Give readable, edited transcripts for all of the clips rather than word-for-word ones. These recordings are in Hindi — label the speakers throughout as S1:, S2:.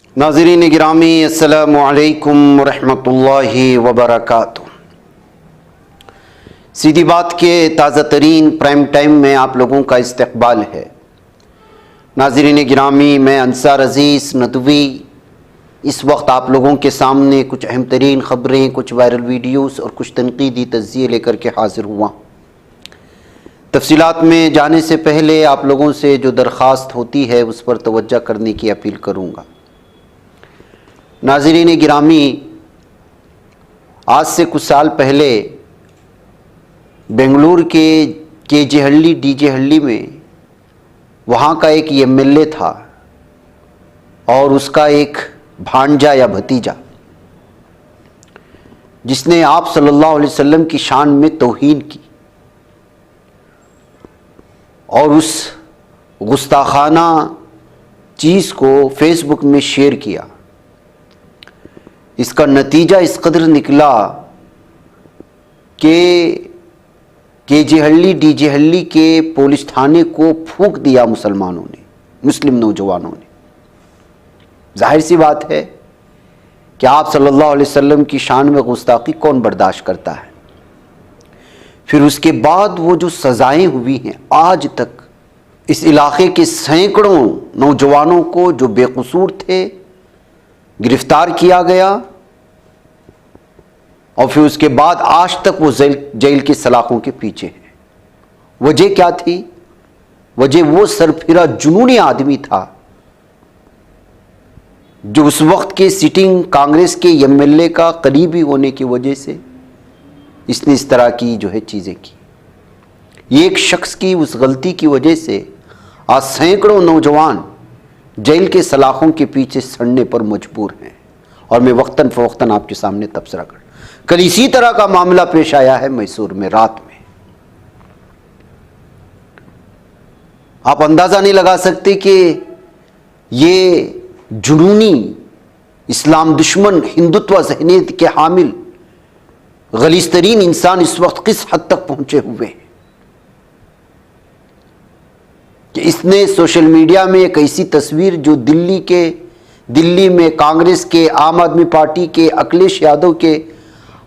S1: नाज़रीन गिरामी अस्सलामु अलैकुम रहमतुल्लाहि व बरकातुहू। सीधी बात के ताज़ा तरीन प्राइम टाइम में आप लोगों का इस्तकबाल है। नाज़रीन गिरामी, मैं अंसार अज़ीज़ नदवी इस वक्त आप लोगों के सामने कुछ अहम तरीन ख़बरें, कुछ वायरल वीडियोस और कुछ तनकीदी तज़्ज़िये लेकर के हाज़िर हुआ। तफसीलात में जाने से पहले आप लोगों से जो दरख्वास्त होती है उस पर तवज्जो करने की अपील करूँगा। नाज़रीन गिरामी, आज से कुछ साल पहले बेंगलुरु के केजे हल्ली डीजे हल्ली में वहाँ का एक एमएलए था और उसका एक भांजा या भतीजा जिसने आप सल्लल्लाहु अलैहि वसल्लम की शान में तौहीन की और उस गुस्ताखाना चीज़ को फेसबुक में शेयर किया। इसका नतीजा इस कदर निकला कि केजे हल्ली डीजे हल्ली के पुलिस थाने को फूंक दिया मुसलमानों ने, मुस्लिम नौजवानों ने। जाहिर सी बात है कि आप सल्लल्लाहु अलैहि वसल्लम की शान में गुस्ताखी कौन बर्दाश्त करता है। फिर उसके बाद वो जो सज़ाएं हुई हैं, आज तक इस इलाके के सैकड़ों नौजवानों को जो बेकसूर थे गिरफ्तार किया गया और फिर उसके बाद आज तक वो जेल की सलाखों के पीछे है। वजह क्या थी? वजह वो सरफिरा जुनूनी आदमी था जो उस वक्त के सिटिंग कांग्रेस के एमएलए का करीबी होने की वजह से इसने इस तरह की जो है चीज़ें की। एक शख्स की उस गलती की वजह से आज सैकड़ों नौजवान जेल के सलाखों के पीछे सड़ने पर मजबूर हैं। और मैं वक्तन फ़वक्तन आपके सामने तबसरा कर, कल इसी तरह का मामला पेश आया है मैसूर में रात में। आप अंदाज़ा नहीं लगा सकते कि ये जुनूनी इस्लाम दुश्मन हिंदुत्व ज़हनियत के हामिल गलीज़ तरीन इंसान इस वक्त किस हद तक पहुंचे हुए हैं कि इसने सोशल मीडिया में एक ऐसी तस्वीर जो दिल्ली में कांग्रेस के, आम आदमी पार्टी के, अखिलेश यादव के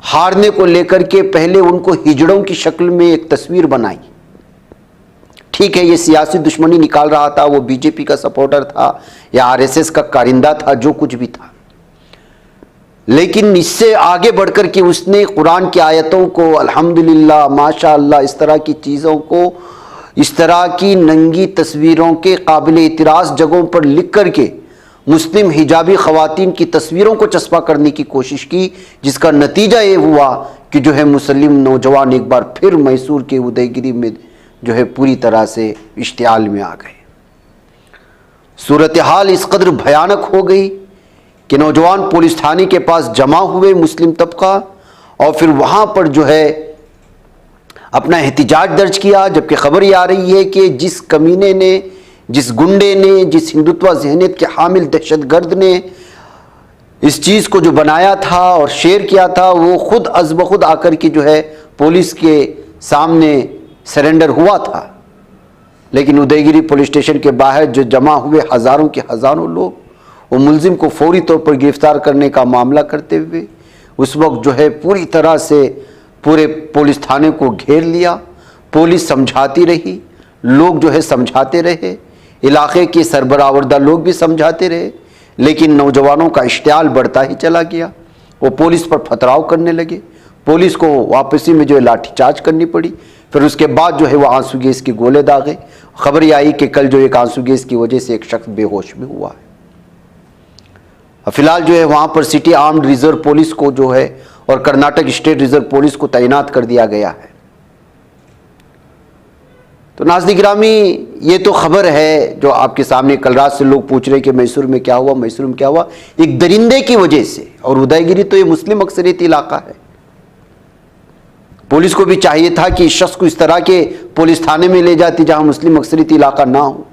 S1: हारने को लेकर के पहले उनको हिजड़ों की शक्ल में एक तस्वीर बनाई। ठीक है, ये सियासी दुश्मनी निकाल रहा था, वो बीजेपी का सपोर्टर था या आरएसएस का कारिंदा था, जो कुछ भी था, लेकिन इससे आगे बढ़कर के उसने कुरान की आयतों को, अल्हम्दुलिल्लाह, माशाअल्लाह, इस तरह की चीज़ों को, इस तरह की नंगी तस्वीरों के काबिल इतिराज़ जगहों पर लिख करके मुस्लिम हिजाबी ख़वातीन की तस्वीरों को चस्पा करने की कोशिश की, जिसका नतीजा ये हुआ कि जो है मुस्लिम नौजवान एक बार फिर मैसूर के उदयगिरी में जो है पूरी तरह से इश्तियाल में आ गए। सूरत हाल इस कदर भयानक हो गई कि नौजवान पुलिस थाने के पास जमा हुए मुस्लिम तबका और फिर वहाँ पर जो है अपना एहतिजाज दर्ज किया, जबकि खबर ये आ रही है कि जिस कमीने ने, जिस गुंडे ने, जिस हिंदुत्व ज़हनियत के हामिल दहशतगर्द ने इस चीज़ को जो बनाया था और शेयर किया था, वो खुद अज़-ब-खुद आकर के जो है पुलिस के सामने सरेंडर हुआ था। लेकिन उदयगिरी पुलिस स्टेशन के बाहर जो जमा हुए हज़ारों के हज़ारों लोग, वो मुलजिम को फौरी तौर पर गिरफ्तार करने का मामला करते हुए उस वक्त जो है पूरी तरह से पूरे पुलिस थाने को घेर लिया। पुलिस समझाती रही, लोग जो है समझाते रहे, इलाके के सरबरावरदा लोग भी समझाते रहे, लेकिन नौजवानों का इश्तियाल बढ़ता ही चला गया। वो पुलिस पर पथराव करने लगे, पुलिस को वापसी में जो है लाठीचार्ज करनी पड़ी। फिर उसके बाद जो है वो आंसू गैस के गोले दागे। खबर यह आई कि कल जो एक आंसू गैस की वजह से एक शख्स बेहोश भी हुआ है। फिलहाल जो है वहाँ पर सिटी आर्म्ड रिजर्व पुलिस को जो है और कर्नाटक स्टेट रिजर्व पुलिस को तैनात कर दिया गया है। तो नाज़रीन गिरामी, ये तो खबर है जो आपके सामने। कल रात से लोग पूछ रहे कि मैसूर में क्या हुआ, मैसूर में क्या हुआ, एक दरिंदे की वजह से। और उदयगिरी तो ये मुस्लिम अक्सरियती इलाका है। पुलिस को भी चाहिए था कि इस शख्स को इस तरह के पुलिस थाने में ले जाती जहां मुस्लिम अक्सरियती इलाका ना हो,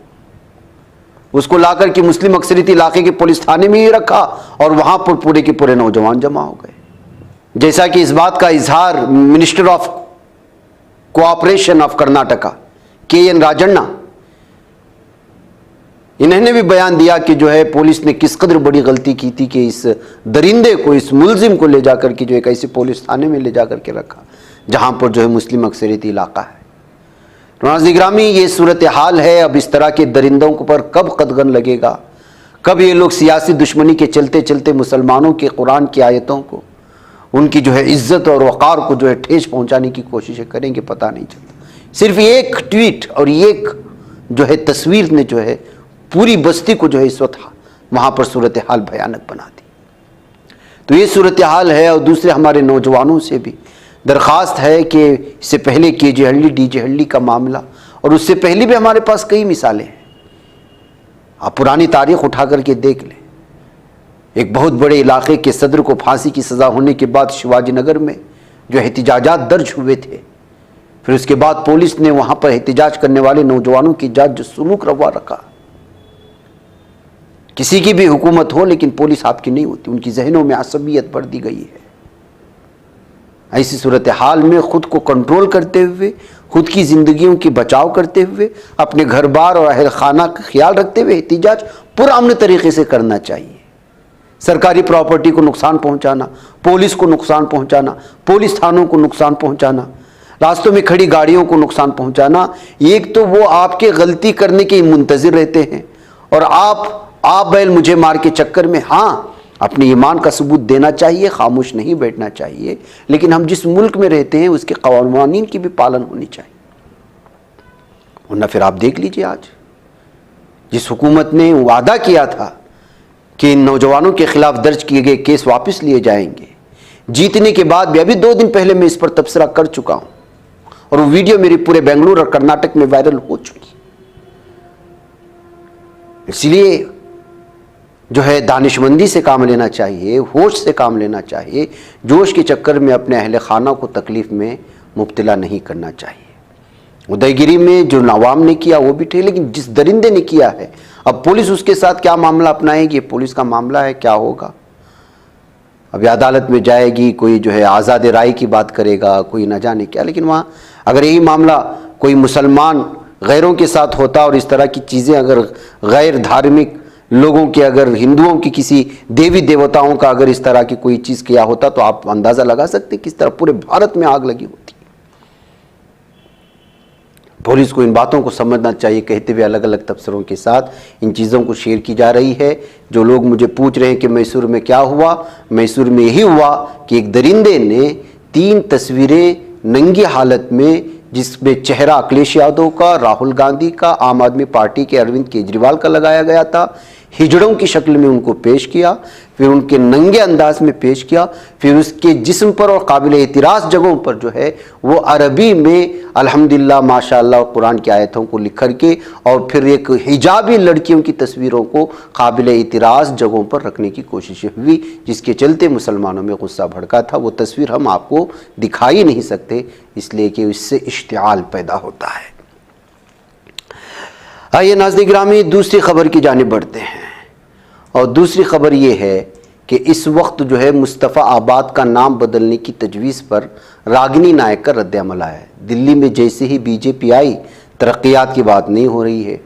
S1: उसको लाकर के मुस्लिम अक्सरियती इलाके के पुलिस थाने में ही रखा और वहां पर पूरे के पूरे नौजवान जमा हो गए। जैसा कि इस बात का इजहार minister of cooperation of Karnataka KN Rajanna इन्होंने भी बयान दिया कि जो है पुलिस ने किस कदर बड़ी गलती की थी कि इस दरिंदे को, इस मुलजिम को ले जाकर के जो एक ऐसे पुलिस थाने में ले जाकर के रखा जहां पर जो है मुस्लिम अक्सरियती इलाका है। तो नाज़रीन गिरामी, ये सूरत हाल है। अब इस तरह के दरिंदों पर कब कदगन लगेगा, कब ये लोग सियासी दुश्मनी के चलते चलते मुसलमानों के कुरान की आयतों को, उनकी जो है इज्जत और वक़ार को जो है ठेस पहुंचाने की कोशिशें करेंगे, पता नहीं चलता। सिर्फ एक ट्वीट और एक जो है तस्वीर ने जो है पूरी बस्ती को जो है इस वक्त वहाँ पर सूरत हाल भयानक बना दी। तो ये सूरत हाल है। और दूसरे हमारे नौजवानों से भी दरख्वास्त है कि इससे पहले KJ हल्ली DJ हल्ली का मामला और उससे पहले भी हमारे पास कई मिसालें हैं। आप पुरानी तारीख उठा करके देख लें। एक बहुत बड़े इलाके के सदर को फांसी की सज़ा होने के बाद शिवाजी नगर में जो एहतिजाजात दर्ज हुए थे, फिर उसके बाद पुलिस ने वहाँ पर एहतिजाज करने वाले नौजवानों की जांच जो सुलूक रवा रखा। किसी की भी हुकूमत हो लेकिन पुलिस आपकी नहीं होती, उनकी जहनों में असबियत बढ़ दी गई है। ऐसी सूरत हाल में खुद को कंट्रोल करते हुए, खुद की ज़िंदगियों की बचाव करते हुए, अपने घर बार और अहल खाना का ख्याल रखते हुए एहतिजाज पुरअमन तरीके से करना चाहिए। सरकारी प्रॉपर्टी को नुकसान पहुंचाना, पुलिस को नुकसान पहुंचाना, पुलिस थानों को नुकसान पहुंचाना, रास्तों में खड़ी गाड़ियों को नुकसान पहुंचाना, एक तो वो आपके गलती करने के मुंतजिर रहते हैं और आप बैल मुझे मार के चक्कर में, हाँ, अपने ईमान का सबूत देना चाहिए, खामोश नहीं बैठना चाहिए। लेकिन हम जिस मुल्क में रहते हैं उसके कवानीन की भी पालन होनी चाहिए। वरना फिर आप देख लीजिए, आज जिस हुकूमत ने वादा किया था कि इन नौजवानों के खिलाफ दर्ज किए गए केस वापस लिए जाएंगे, जीतने के बाद भी, अभी 2 दिन पहले मैं इस पर तबसरा कर चुका हूं और वो वीडियो मेरी पूरे बेंगलुरु और कर्नाटक में वायरल हो चुकी। इसलिए जो है दानिशमंदी से काम लेना चाहिए, होश से काम लेना चाहिए। जोश के चक्कर में अपने अहले खाना को तकलीफ में मुब्तला नहीं करना चाहिए। उदयगिरी में जो नवाम ने किया वो भी ठीक, लेकिन जिस दरिंदे ने किया है, अब पुलिस उसके साथ क्या मामला अपनाएगी, पुलिस का मामला है, क्या होगा। अभी अदालत में जाएगी, कोई जो है आज़ाद राय की बात करेगा, कोई न जाने क्या। लेकिन वहाँ अगर यही मामला कोई मुसलमान गैरों के साथ होता और इस तरह की चीज़ें अगर गैर धार्मिक लोगों के, अगर हिंदुओं की किसी देवी देवताओं का अगर इस तरह की कोई चीज़ किया होता तो आप अंदाज़ा लगा सकते किस तरह पूरे भारत में आग लगी होती। पुलिस को इन बातों को समझना चाहिए। कहते हुए अलग अलग तबसरों के साथ इन चीज़ों को शेयर की जा रही है। जो लोग मुझे पूछ रहे हैं कि मैसूर में क्या हुआ, मैसूर में यही हुआ कि एक दरिंदे ने 3 तस्वीरें नंगी हालत में, जिसमें चेहरा अखिलेश यादव का, राहुल गांधी का, आम आदमी पार्टी के अरविंद केजरीवाल का लगाया गया था, हिजड़ों की शक्ल में उनको पेश किया, फिर उनके नंगे अंदाज में पेश किया, फिर उसके जिस्म पर और काबिल एतराज़ जगहों पर जो है वो अरबी में अल्हम्दुलिल्लाह माशाअल्लाह कुरान की आयतों को लिख कर के, और फिर एक हिजाबी लड़कियों की तस्वीरों को काबिल एतराज़ जगहों पर रखने की कोशिश हुई, जिसके चलते मुसलमानों में गुस्सा भड़का था। वो तस्वीर हम आपको दिखा ही नहीं सकते, इसलिए कि इससे इश्तिआल पैदा होता है। आइए नाज़रीन गिरामी, दूसरी खबर की जानिब बढ़ते हैं। और दूसरी खबर ये है कि इस वक्त जो है मुस्तफ़ा आबाद का नाम बदलने की तजवीज़ पर रागिनी नायक का रद्द-ए-अमल आया है। दिल्ली में जैसे ही BJP आई, तरक्यात की बात नहीं हो रही है,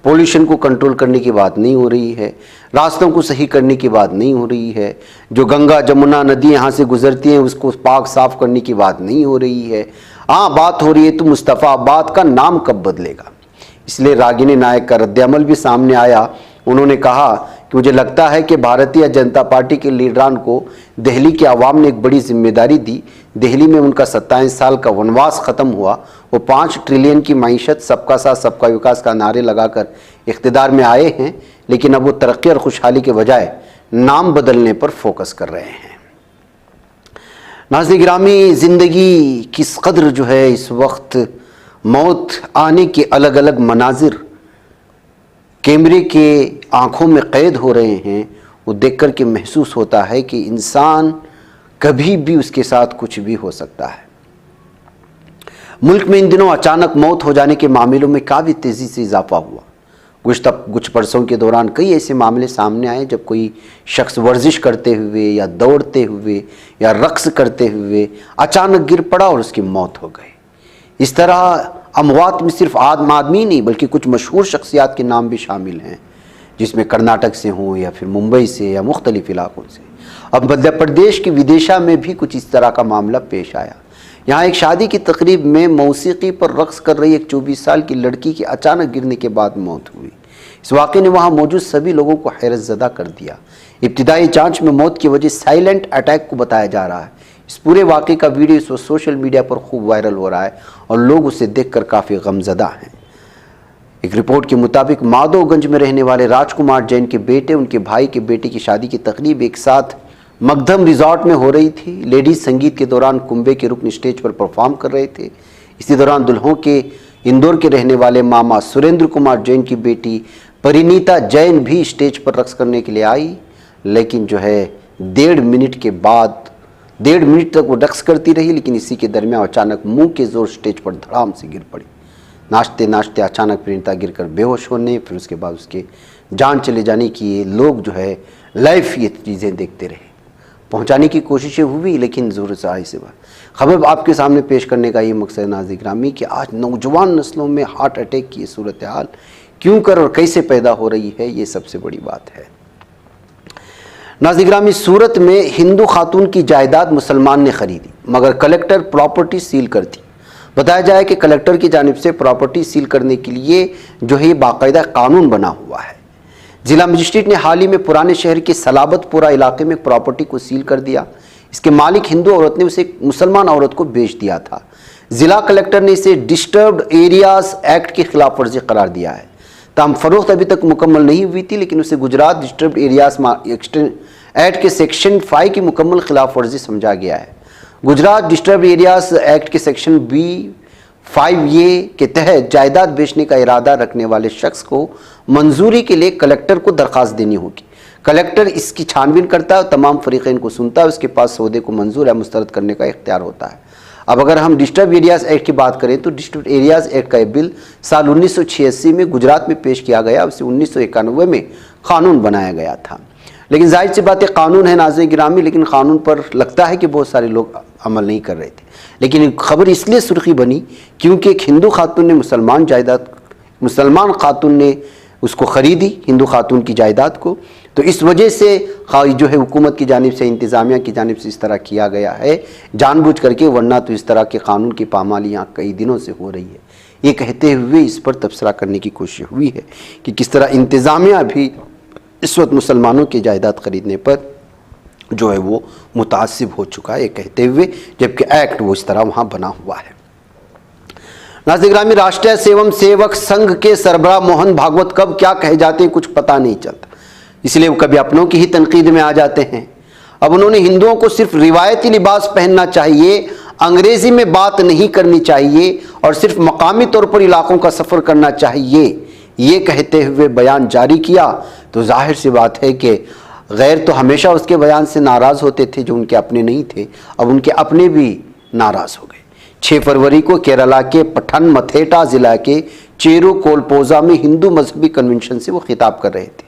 S1: पोल्यूशन को कंट्रोल करने की बात नहीं हो रही है, रास्तों को सही करने की बात नहीं हो रही है, जो गंगा जमुना नदी यहाँ से गुजरती हैं उसको पाक साफ़ करने की बात नहीं हो रही है। हाँ, बात हो रही है तो मुस्तफ़ा आबाद का नाम कब बदलेगा। इसलिए रागिनी नायक का रद्द-ए-अमल भी सामने आया। उन्होंने कहा कि मुझे लगता है कि भारतीय जनता पार्टी के लीडरान को दिल्ली के अवाम ने एक बड़ी जिम्मेदारी दी। दिल्ली में उनका 27 साल का वनवास ख़त्म हुआ। वो 5 ट्रिलियन की मईशत, सबका साथ सबका विकास का नारे लगाकर इक़्तिदार में आए हैं, लेकिन अब वो तरक्की और खुशहाली के बजाय नाम बदलने पर फोकस कर रहे हैं। नाज़रीन गिरामी, ज़िंदगी किस कदर जो है इस वक्त मौत आने के अलग अलग मनाजिर कैमरे के आँखों में कैद हो रहे हैं, वो देख कर के महसूस होता है कि इंसान कभी भी उसके साथ कुछ भी हो सकता है। मुल्क में इन दिनों अचानक मौत हो जाने के मामलों में काफ़ी तेज़ी से इजाफा हुआ। कुछ बरसों के दौरान कई ऐसे मामले सामने आए जब कोई शख्स वर्जिश करते हुए या दौड़ते हुए या रक्स करते हुए अचानक गिर पड़ा और उसकी मौत हो गई। इस तरह अमवात में सिर्फ आदमी नहीं बल्कि कुछ मशहूर शख्सियात के नाम भी शामिल हैं, जिसमें कर्नाटक से हों या फिर मुंबई से या मुख्तलिफ इलाकों से। अब मध्य प्रदेश की विदिशा में भी कुछ इस तरह का मामला पेश आया। यहाँ एक शादी की तकरीब में मौसीकी पर रक्स कर रही एक 24 साल की लड़की की अचानक गिरने के बाद मौत हुई। इस वाक़े ने वहाँ मौजूद सभी लोगों को हैरत ज़दा कर दिया। इब्तिदाई जांच में मौत की वजह साइलेंट अटैक को बताया जा रहा है। इस पूरे वाक़े का वीडियो इस वक्त सोशल मीडिया पर खूब वायरल हो रहा है और लोग उसे देखकर काफ़ी गमज़दा हैं। एक रिपोर्ट के मुताबिक माधोगंज में रहने वाले राजकुमार जैन के बेटे, उनके भाई के बेटे की शादी की तकरीब एक साथ मगधम रिजॉर्ट में हो रही थी। लेडीज संगीत के दौरान कुंबे के रुकन स्टेज पर परफॉर्म कर रहे थे। इसी दौरान दुल्हों के इंदौर के रहने वाले मामा सुरेंद्र कुमार जैन की बेटी परिणीता जैन भी स्टेज पर रक्स करने के लिए आई, लेकिन जो है 1.5 मिनट तक वो रक्स करती रही। लेकिन इसी के दरमियान अचानक मुंह के जोर स्टेज पर धड़ाम से गिर पड़ी। नाचते नाचते अचानक परिणीता गिरकर बेहोश होने, फिर उसके बाद उसके जान चले जाने की लोग जो है लाइव ये चीज़ें देखते रहे। पहुंचाने की कोशिशें हुई लेकिन ज़ोर से आई से बात। खबर आपके सामने पेश करने का ये मकसद नाज़रीन गिरामी कि आज नौजवान नस्लों में हार्ट अटैक की सूरत हाल क्यों कर और कैसे पैदा हो रही है, ये सबसे बड़ी बात है। नाज़रीन गिरामी, सूरत में हिंदू खातून की जायदाद मुसलमान ने खरीदी मगर कलेक्टर प्रॉपर्टी सील कर दी। बताया जाए कि कलेक्टर की जानिब से प्रॉपर्टी सील करने के लिए जो है बाकायदा कानून बना हुआ है। जिला मजिस्ट्रेट ने हाल ही में पुराने शहर के सलाबतपुरा इलाके में प्रॉपर्टी को सील कर दिया। इसके मालिक हिंदू औरत ने उसे एक मुसलमान औरत को बेच दिया था। जिला कलेक्टर ने इसे डिस्टर्ब्ड एरियाज एक्ट की खिलाफ वर्जी करार दिया है। ताहम फरोख्त अभी तक मुकम्मल नहीं हुई थी, लेकिन उसे गुजरात डिस्टर्ब्ड एरियाज एक्ट के सेक्शन 5 की मुकम्मल खिलाफ वर्जी समझा गया है। गुजरात डिस्टर्ब्ड एरियाज एक्ट के सेक्शन B5A के तहत जायदाद बेचने का इरादा रखने वाले शख्स को मंजूरी के लिए कलेक्टर को दरख्वास्त देनी होगी। कलेक्टर इसकी छानबीन करता है और तमाम फरीक़ैन को सुनता है। उसके पास सौदे को मंजूर या मुस्तरद करने का इख्तियार होता है। अब अगर हम डिस्टर्ब एरियाज एक्ट की बात करें तो डिस्टर्ब एरियाज एक्ट का बिल साल 1986 में गुजरात में पेश किया गया। उसे 1991 में कानून बनाया गया था। लेकिन जाहिर सी बात है कानून है नाज़रीन गिरामी, लेकिन कानून पर लगता है कि बहुत सारे लोग अमल नहीं कर रहे थे। लेकिन खबर इसलिए सुर्खी बनी क्योंकि एक हिंदू खातून ने मुसलमान खातून ने उसको ख़रीदी, हिंदू खातून की जायदाद को। तो इस वजह से जो है हुकूमत की जानिब से, इंतज़ामिया की जानिब से इस तरह किया गया है जानबूझ करके, वरना तो इस तरह के कानून की पामाली यहाँ कई दिनों से हो रही है। ये कहते हुए इस पर तबसरा करने की कोशिश हुई है कि किस तरह इंतज़ामिया भी इस वक्त मुसलमानों की जायदाद ख़रीदने पर जो है वो मुतासिब हो चुका है, ये कहते हुए, जबकि एक्ट वो इस तरह वहाँ बना हुआ है। नाज़रीन गिरामी, राष्ट्रीय स्वयं सेवक संघ के सरबराह मोहन भागवत कब क्या कहे जाते हैं कुछ पता नहीं चलता, इसलिए वो कभी अपनों की ही तनकीद में आ जाते हैं। अब उन्होंने हिंदुओं को सिर्फ रिवायती लिबास पहनना चाहिए, अंग्रेजी में बात नहीं करनी चाहिए और सिर्फ मकामी तौर पर इलाकों का सफ़र करना चाहिए, ये कहते हुए बयान जारी किया। तो जाहिर सी बात है कि गैर तो हमेशा उसके बयान से नाराज़ होते थे जो उनके अपने नहीं थे, अब उनके अपने भी नाराज़ हो गए। 6 फरवरी को केरला के पठनमथिट्टा ज़िला के चेरू कोलपोजा में हिंदू मजहबी कन्वेंशन से वो खिताब कर रहे थे।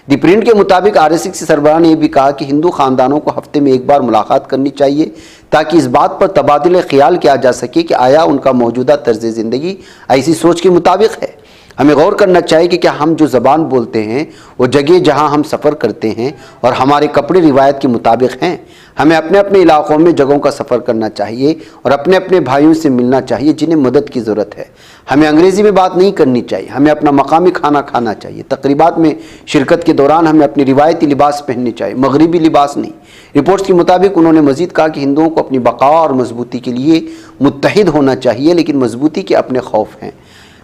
S1: दी प्रिंट के मुताबिक RSS के सरबराह ने यह भी कहा कि हिंदू ख़ानदानों को हफ्ते में एक बार मुलाकात करनी चाहिए ताकि इस बात पर तबादले ख्याल किया जा सके कि आया उनका मौजूदा तर्ज ज़िंदगी ऐसी सोच के मुताबिक है। हमें गौर करना चाहिए कि क्या हम जो ज़बान बोलते हैं वो जगह जहां हम सफ़र करते हैं और हमारे कपड़े रिवायत के मुताबिक हैं। हमें अपने अपने इलाक़ों में जगहों का सफ़र करना चाहिए और अपने अपने भाइयों से मिलना चाहिए जिन्हें मदद की ज़रूरत है। हमें अंग्रेज़ी में बात नहीं करनी चाहिए, हमें अपना मकामी खाना खाना चाहिए। तकरीबात में शिरकत के दौरान हमें अपनी रिवायती लिबास पहनने चाहिए, मगरबी लिबास नहीं। रिपोर्ट्स के मुताबिक उन्होंने मज़ीद कहा कि हिंदुओं को अपनी बका और मजबूती के लिए मुत्तहिद होना चाहिए, लेकिन मजबूती के अपने खौफ हैं।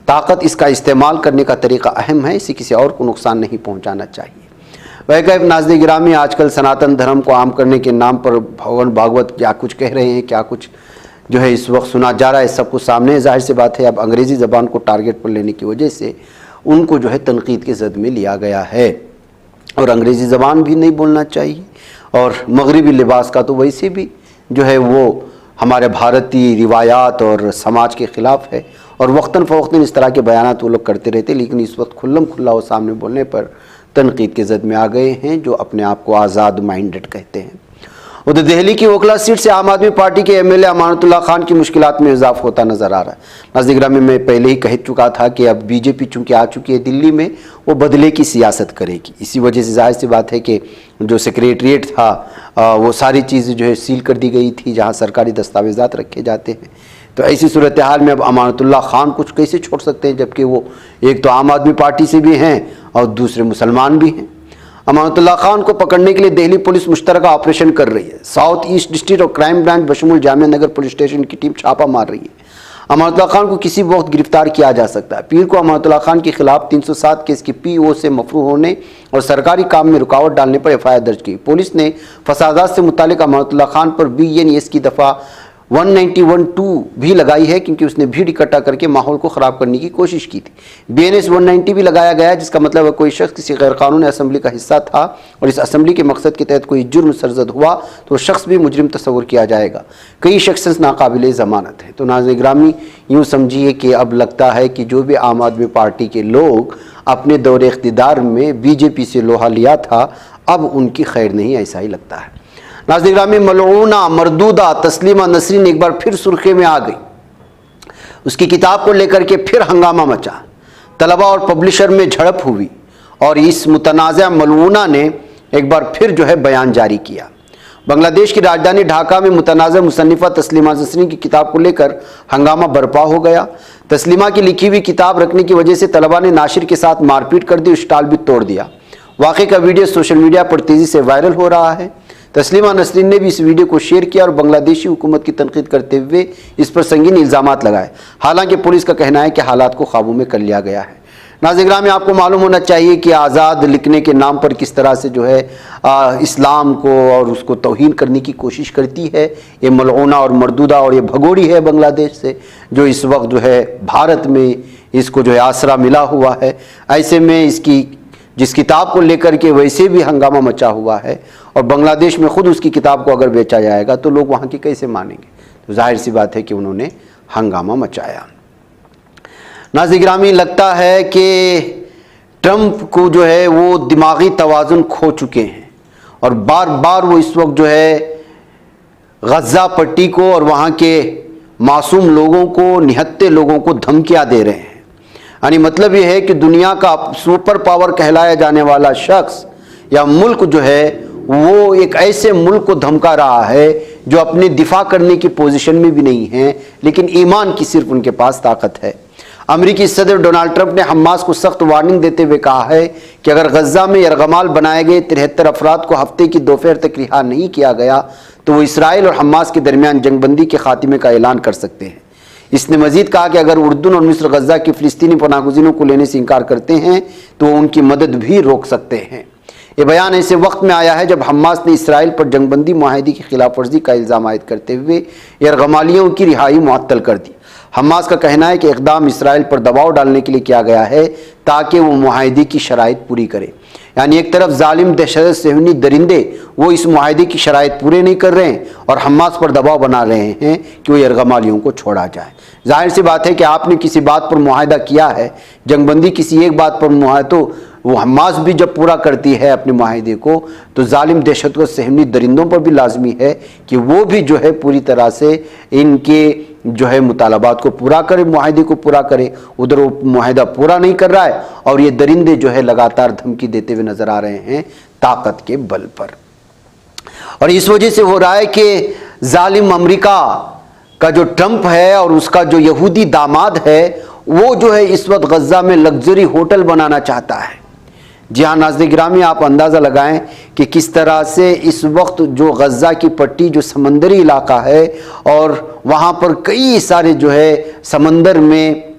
S1: ताकत इसका इस्तेमाल करने का तरीका अहम है, इसे किसी और को नुकसान नहीं पहुंचाना चाहिए। वह नाज़रीन गिरामी, आजकल सनातन धर्म को आम करने के नाम पर भगवान भागवत क्या कुछ कह रहे हैं, क्या कुछ जो है इस वक्त सुना जा रहा है, सब कुछ सामने है। जाहिर सी बात है अब अंग्रेज़ी ज़बान को टारगेट पर लेने की वजह से उनको जो है तनकीद के ज़द में लिया गया है और अंग्रेज़ी ज़बान भी नहीं बोलना चाहिए। और मगरबी लिबास का तो वैसे भी जो है वो हमारे भारतीय रिवायात और समाज के ख़िलाफ़ है और वक्तन फ़वक्तन इस तरह के बयानात वो लोग करते रहते, लेकिन इस वक्त खुल्लम खुल्ला वो सामने बोलने पर तनकीद के ज़द में आ गए हैं जो अपने आप को आज़ाद माइंडेड कहते हैं। उधर दिल्ली की ओखला सीट से आम आदमी पार्टी के एमएलए अमानतुल्लाह खान की मुश्किलात में इजाफा होता नजर आ रहा है। नाज़रीन गिरामी, मैं पहले ही कह चुका था कि अब बीजेपी चूंकि आ चुकी है दिल्ली में, वो बदले की सियासत करेगी। इसी वजह से जाहिर सी बात है कि जो सेक्रेटरिएट था वो सारी चीज़ें जो है सील कर दी गई थी, जहाँ सरकारी दस्तावेजात रखे जाते हैं। तो ऐसी सूरत हाल में अब अमानतुल्लाह खान कुछ कैसे छोड़ सकते हैं, जबकि वो एक तो आम आदमी पार्टी से भी हैं और दूसरे मुसलमान भी हैं। अमानतुल्लाह खान को पकड़ने के लिए दिल्ली पुलिस मुश्तरका ऑपरेशन कर रही है। साउथ ईस्ट डिस्ट्रिक्ट और crime branch बशमूल Jamia Nagar police station की टीम छापा मार रही है। अमानतुल्लाह खान को किसी वक्त गिरफ्तार किया जा सकता है। पीर को अमानतुल्लाह खान के खिलाफ 307 केस की पीओ से मफरू होने और सरकारी काम में रुकावट डालने पर एफआईआर दर्ज की। पुलिस ने फसादात से मुतालिक अमानतुल्लाह खान पर बीएनएस की दफ़ा 191(2) भी लगाई है, क्योंकि उसने भीड़ इकट्ठा करके माहौल को ख़राब करने की कोशिश की थी। बीएनएस 190 भी लगाया गया है, जिसका मतलब है कोई शख्स किसी गैरकानूनी असम्बली का हिस्सा था और इस असम्बली के मकसद के तहत कोई जुर्म सरजद हुआ तो शख्स भी मुजरिम तस्वुर किया जाएगा। कई शख्स नाकाबिल ज़मानत है। तो नाज़रीन गिरामी, यूँ समझिए कि अब लगता है कि जो भी आम आदमी पार्टी के लोग अपने दौरे इख्तिदार में बीजेपी से लोहा लिया था, अब उनकी खैर नहीं, ऐसा ही लगता है। नाज़रीन गिरामी, मलऊना मरदूदा तस्लीमा नसरीन एक बार फिर सुर्खे में आ गई। उसकी किताब को लेकर के फिर हंगामा मचा। तलबा और पब्लिशर में झड़प हुई और इस मुतनाज़ा मलऊना ने एक बार फिर जो है बयान जारी किया। बांग्लादेश की राजधानी ढाका में मुतनाज़ा मुसन्निफ़ा तस्लीमा नसरीन की किताब को लेकर हंगामा बरपा हो गया। तस्लीमा की लिखी हुई किताब रखने की वजह से तलबा ने नाशिर के साथ मारपीट कर दी, स्टॉल भी तोड़ दिया। वाक़े का वीडियो सोशल मीडिया पर तेज़ी से वायरल हो रहा है। तस्लीमा नसरीन ने भी इस वीडियो को शेयर किया और बांग्लादेशी हुकूमत की तनकीद करते हुए इस पर संगीन इल्ज़ामात लगाए। हालांकि पुलिस का कहना है कि हालात को काबू में कर लिया गया है। नाज़रीन गिरामी, आपको मालूम होना चाहिए कि आज़ाद लिखने के नाम पर किस तरह से जो है इस्लाम को और उसको तौहीन करने की कोशिश करती है ये मलऊना और मरदूदा, और ये भगोड़ी है बांग्लादेश से, जो इस वक्त जो है भारत में इसको जो है आसरा मिला हुआ है। ऐसे में इसकी जिस किताब को लेकर के वैसे भी हंगामा मचा हुआ है और बांग्लादेश में खुद उसकी किताब को अगर बेचा जाएगा तो लोग वहाँ की कैसे मानेंगे। तो जाहिर सी बात है कि उन्होंने हंगामा मचाया। नाज़रीन गिरामी, लगता है कि ट्रंप को जो है वो दिमागी तवाज़ुन खो चुके हैं और बार बार वो इस वक्त जो है गज़ा पट्टी को और वहाँ के मासूम लोगों को, निहत्ते लोगों को धमकियाँ दे रहे हैं। यानी मतलब ये है कि दुनिया का सुपर पावर कहलाया जाने वाला शख्स या मुल्क जो है वो एक ऐसे मुल्क को धमका रहा है जो अपने दिफा करने की पोजीशन में भी नहीं है, लेकिन ईमान की सिर्फ उनके पास ताकत है। अमेरिकी सदर डोनाल्ड ट्रंप ने हमास को सख्त वार्निंग देते हुए कहा है कि अगर गज़ा में यरगमाल बनाए गए 73 अफराद को हफ्ते की दोपहर तक रिहा नहीं किया गया तो वो इसराइल और हमास के दरमियान जंगबंदी के खात्मे का ऐलान कर सकते हैं। इसने मजीद कहा कि अगर उर्दून और मिस्र गज़ा के फ़िलिस्तीनी पनाहगज़ीनों को लेने से इनकार करते हैं तो वो उनकी मदद भी रोक सकते हैं। ये बयान ऐसे वक्त में आया है जब हमास ने इसराइल पर जंगबंदी मुआहदे की खिलाफ वर्जी का इल्ज़ाम आयद करते हुए यरगमालियों की रिहाई मुअत्तल कर दी। हमास का कहना है कि इक़दाम इसराइल पर दबाव डालने के लिए किया गया है ताकि वो मुआहदे की शराइत पूरी करे। यानी एक तरफ जालिम दहशत सेहनी दरिंदे वो इस मुआहदे की शराइत पूरे नहीं कर रहे हैं और हमास पर दबाव बना रहे हैं कि वो यरगमालियों को छोड़ा जाए। जाहिर सी बात है कि आपने किसी बात पर मुआहदा किया है, जंगबंदी किसी एक बात पर मुआहदा, तो वो हमास भी जब पूरा करती है अपने मुआहदे को तो जालिम दहशत को सेहनी दरिंदों पर भी लाजमी है कि वो भी जो है पूरी तरह से इनके जो है मुतालबात को पूरा करे, मुआहदे को पूरा करे। उधर वो मुआहदा पूरा नहीं कर रहा है और ये दरिंदे जो है लगातार धमकी देते हुए नजर आ रहे हैं ताकत के बल पर। और इस वजह से हो रहा है कि जालिम अमेरिका का जो ट्रंप है और उसका जो यहूदी दामाद है वो जो है इस वक्त गज़ा में लग्जरी होटल बनाना चाहता है। जी हाँ नाज़रीन गिरामी, आप अंदाज़ा लगाएं कि किस तरह से इस वक्त जो गज़ा की पट्टी जो समंदरी इलाका है और वहाँ पर कई सारे जो है समंदर में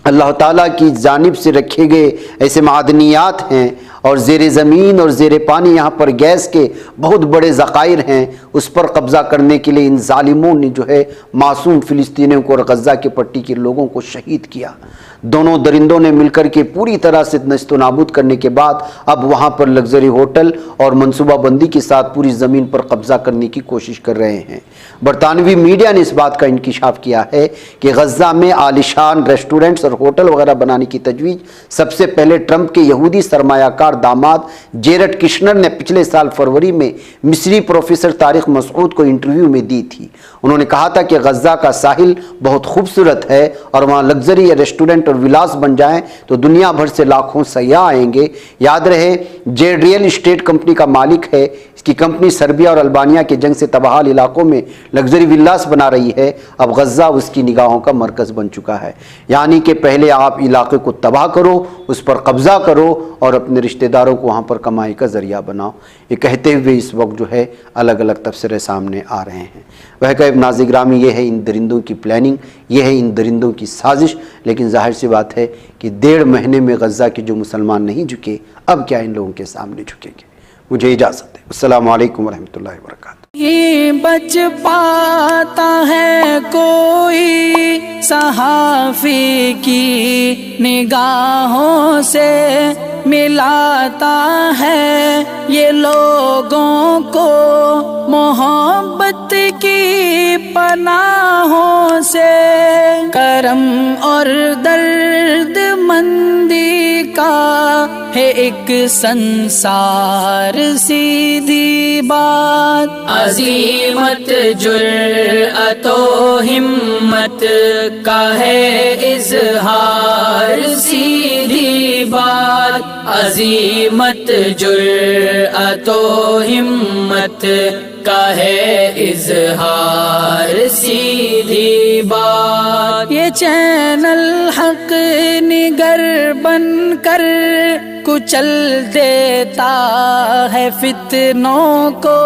S1: अल्लाह ताला की जानिब से रखे गए ऐसे मादनियात हैं और ज़ेर ज़मीन और ज़ेर पानी यहाँ पर गैस के बहुत बड़े ज़खायर हैं, उस पर कब्ज़ा करने के लिए इन जालिमों ने जो है मासूम फ़िलिस्तीनियों को और गज़ा की पट्टी के लोगों को शहीद किया। दोनों दरिंदों ने मिलकर के पूरी तरह से नस्त नाबूद करने के बाद अब वहां पर लग्जरी होटल और मनसूबाबंदी के साथ पूरी ज़मीन पर कब्जा करने की कोशिश कर रहे हैं। बरतानवी मीडिया ने इस बात का इंकिशाफ किया है कि गज़ा में आलिशान रेस्टोरेंट्स और होटल वगैरह बनाने की तजवीज़ सबसे पहले ट्रंप के यहूदी सरमायाकार दामाद जेरेड किशनर ने पिछले साल फरवरी में मिस्री प्रोफेसर तारिक मसूद को इंटरव्यू में दी थी। उन्होंने कहा था कि गज़ा का साहिल बहुत खूबसूरत है और वहाँ लग्जरी रेस्टोरेंट और विलास बन जाएं तो दुनिया भर से लाखों सयाह आएंगे। याद रहे, जेड रियल इस्टेट कंपनी का मालिक है। इसकी कंपनी सर्बिया और अल्बानिया के जंग से तबाहाल इलाकों में लग्जरी विलास बना रही है। अब गज़ा उसकी निगाहों का मरकज़ बन चुका है। यानी कि पहले आप इलाके को तबाह करो, उस पर कब्ज़ा करो और अपने रिश्तेदारों को वहाँ पर कमाई का ज़रिया बनाओ। ये कहते हुए इस वक्त जो है अलग अलग तफसीरें सामने आ रहे हैं। वह कहे नाज़िग्रामी, ये है इन दरिंदों की प्लानिंग, ये है इन दरिंदों की साजिश। लेकिन जाहिर सी बात है कि 1.5 महीने में गज़ा के जो मुसलमान नहीं झुके, अब क्या इन लोगों के सामने झुकेंगे। मुझे इजाज़त है। अस्सलाम वालेकुम रहमतुल्लाहि व बरकातुहू।
S2: ये बच पाता है कोई सहाफ़ी की निगाहों से, मिलाता है ये लोगों को मोहब्बत की पनाहों से। करम और दर्द मंदी का है एक संसार, सीधी बात। अज़ीमत जुर्अतो हिम्मत का है इज़हार, सीधी बात। अज़ीमत जुर्अतो हिम्मत का है इज़हार, सीधी बात। ये चैनल हक निगर बनकर कुचल देता है फितनों को।